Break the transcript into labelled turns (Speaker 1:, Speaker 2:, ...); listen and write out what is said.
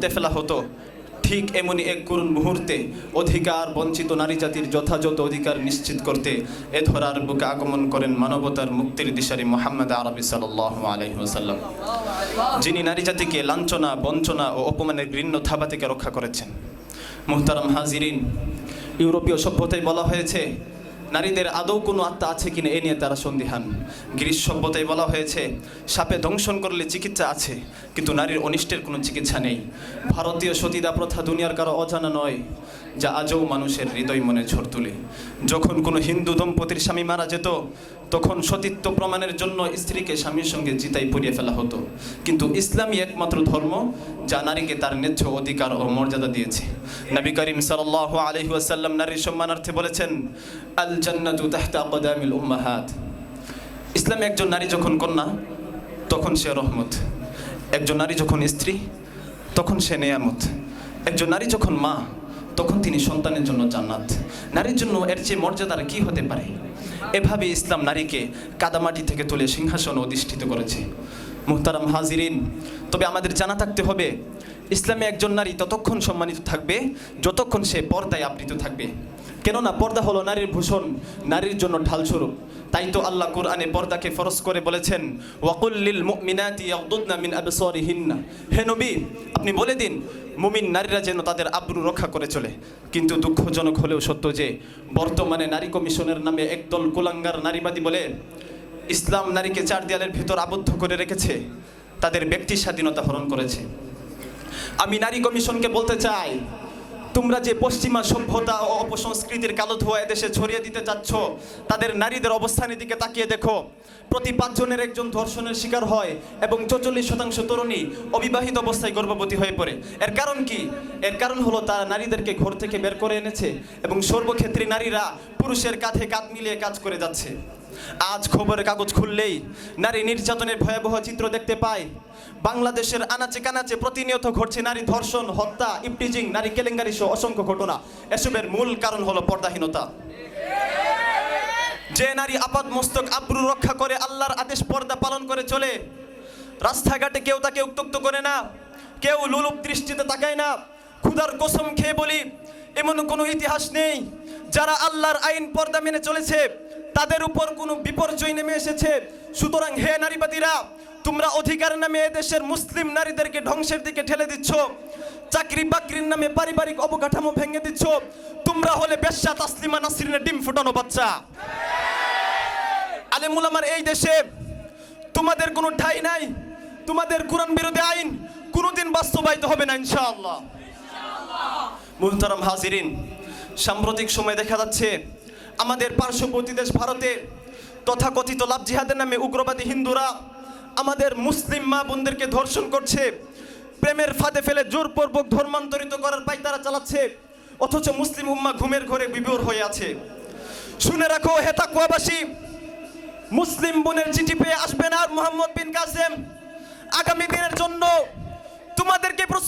Speaker 1: পুঁতে ফেলা হতো, ঠিক এমনি এক করুণ মুহূর্তে অধিকার বঞ্চিত নারী জাতির যথাযথ অধিকার নিশ্চিত করতে এ ধরার বুকে আগমন করেন মানবতার মুক্তির দিশারি মুহাম্মদ আরবি সাল্লাল্লাহু আলাইহি ওয়াসাল্লাম, যিনি নারী জাতিকে লাঞ্ছনা, বঞ্চনা ও অপমানের ঘৃণ্য থাবা থেকে রক্ষা করেছেন। মুহতারাম হাজিরিন, ইউরোপীয় সভ্যতায় বলা হয়েছে নারীদের আদৌ কোনো আত্মা আছে কিনা এ নিয়ে তারা সন্দিহান। গ্রিস সভ্যতায় বলা হয়েছে সাপে দংশন করলে চিকিৎসা আছে, কিন্তু নারীর অনিষ্টের কোনো চিকিৎসা নেই। ভারতীয় সতীদা প্রথা দুনিয়ার কারো অজানা নয়, যা আজও মানুষের হৃদয় মনে ঝড় তুলে। যখন কোনো হিন্দু দম্পতির স্বামী মারা যেত, তখন সতীত্ব প্রমাণের জন্য স্ত্রীকে স্বামীর সঙ্গে চিতায় পুড়িয়ে ফেলা হতো। কিন্তু ইসলামই একমাত্র ধর্ম যা নারীকে তার ন্যায্য অধিকার ও মর্যাদা দিয়েছে। নবী করিম সাল্লাল্লাহু আলাইহি ওয়াসাল্লাম নারীর সম্মানার্থে বলেছেন, আল জান্নাতু তাহতা আকদামিল উম্মাহাত। ইসলামে একজন নারী যখন কন্যা, তখন সে রহমত। একজন নারী যখন স্ত্রী, তখন সে নেয়ামত। একজন নারী যখন মা, তখন তিনি সন্তানের জন্য জান্নাত। নারীর জন্য এর চেয়ে মর্যাদার কি হতে পারে? এভাবে ইসলাম নারীকে কাদামাটি থেকে তুলে সিংহাসনে অধিষ্ঠিত করেছে। মুহতারাম হাজিরিন, তবে আমাদের জানা থাকতে হবে ইসলামে একজন নারী ততক্ষণ সম্মানিত থাকবে যতক্ষণ সে পর্দায় আবৃত থাকবে। কেননা পর্দা হলো নারীর ভূষণ, নারীর জন্য ঢালস্বরূপ। তাই তো আল্লাহ কুরআনে পর্দাকে ফরজ করে বলেছেন, ওয়াকুল লিল মুমিনাতি ইয়াগদুদনা মিন আবসারিহিন্না। হে নবী, আপনি বলে দিন মুমিন নারীরা যেন তাদের আবরু রক্ষা করে চলে। কিন্তু দুঃখজনক হলেও সত্য যে বর্তমানে নারী কমিশনের নামে একদল কুলাঙ্গার নারীবাদী বলে ইসলাম নারীকে চার দেয়ালের ভিতর আবদ্ধ করে রেখেছে, তাদের ব্যক্তি স্বাধীনতা হরণ করেছে। আমি নারী কমিশনকে বলতে চাই, তোমরা যে পশ্চিমা সভ্যতা ও অপসংস্কৃতির কালো ধোঁয়া এদেশে ছড়িয়ে দিতে চাচ্ছ, তাদের নারীদের অবস্থানের দিকে তাকিয়ে দেখো। প্রতি 5 জনের একজন ধর্ষণের শিকার হয় এবং 44% তরুণী অবিবাহিত অবস্থায় গর্ভবতী হয়ে পড়ে। এর কারণ কি? এর কারণ হলো তারা নারীদেরকে ঘর থেকে বের করে এনেছে এবং সর্বক্ষেত্রে নারীরা পুরুষের কাঁধে কাঁধ মিলিয়ে কাজ করে যাচ্ছে। আজ খবরের কাগজ খুললেই নারী নির্যাতনের ভয়াবহ চিত্র দেখতে পায়। বাংলাদেশের আনাচে কানাচে প্রতিনিয়ত ঘটছে নারী ধর্ষণ, হত্যা, ইপটিজিং, নারী কেলেঙ্কারি সহ অসংখ্য ঘটনা। এসবের মূল কারণ হলো পর্দাহীনতা। যে নারী আপাত মস্তক আব্রু রক্ষা করে আল্লাহর আদেশ পর্দা পালন করে চলে, রাস্তাঘাটে কেউ তাকে উত্ত্যক্ত করে না, কেউ লোলুপ দৃষ্টিতে তাকায় না। খুদার কসম খেয়ে বলি, এমন কোনো ইতিহাস নেই যারা আল্লাহর আইন পর্দা মেনে চলেছে তাদের উপর কোনো বিপর্যয় নেমে এসেছে। সুতরাং হে নারীবাদীরা, তোমরা অধিকার নামে এদেশের মুসলিম নারীদেরকে ধ্বংসের দিকে ঠেলে দিচ্ছ, চাকরি বাকরির নামে পারিবারিক অবকাঠামো ভেঙে দিচ্ছ। তোমরা হলে বেশ্যা তাসলিমা নাসরিনের ডিম ফুটানো বাচ্চা। আলেমুল আমার এই দেশে তোমাদের কোনো ঠাঁই নাই। তোমাদের কোরআন বিরোধী আইন কোনোদিন বাস্তবায়িত হবে না ইনশাআল্লাহ। মুহতারাম হাজিরিন, সাম্প্রতিক সময় দেখা যাচ্ছে আমাদের পার্শ্ববর্তী দেশ ভারতে তথাকথিত লাভ জিহাদের নামে উগ্রবাদী হিন্দুরা আমাদের মুসলিম মা বোনদেরকে ধর্ষণ করছে, প্রেমের ফাঁদে ফেলে জোরপূর্বক ধর্মান্তরিত করার পায়তারা চালাচ্ছে, অথচ মুসলিম উম্মাহ ঘুমের ঘরে বিভোর হয়ে আছে। শুনে রাখো হে তাকওয়াবাসী, মুসলিম বোনের চিঠি পেয়ে আসবেন আর মোহাম্মদ বিন কাসেম আগামী দিনের জন্য তোমাদেরকে প্রস্তুত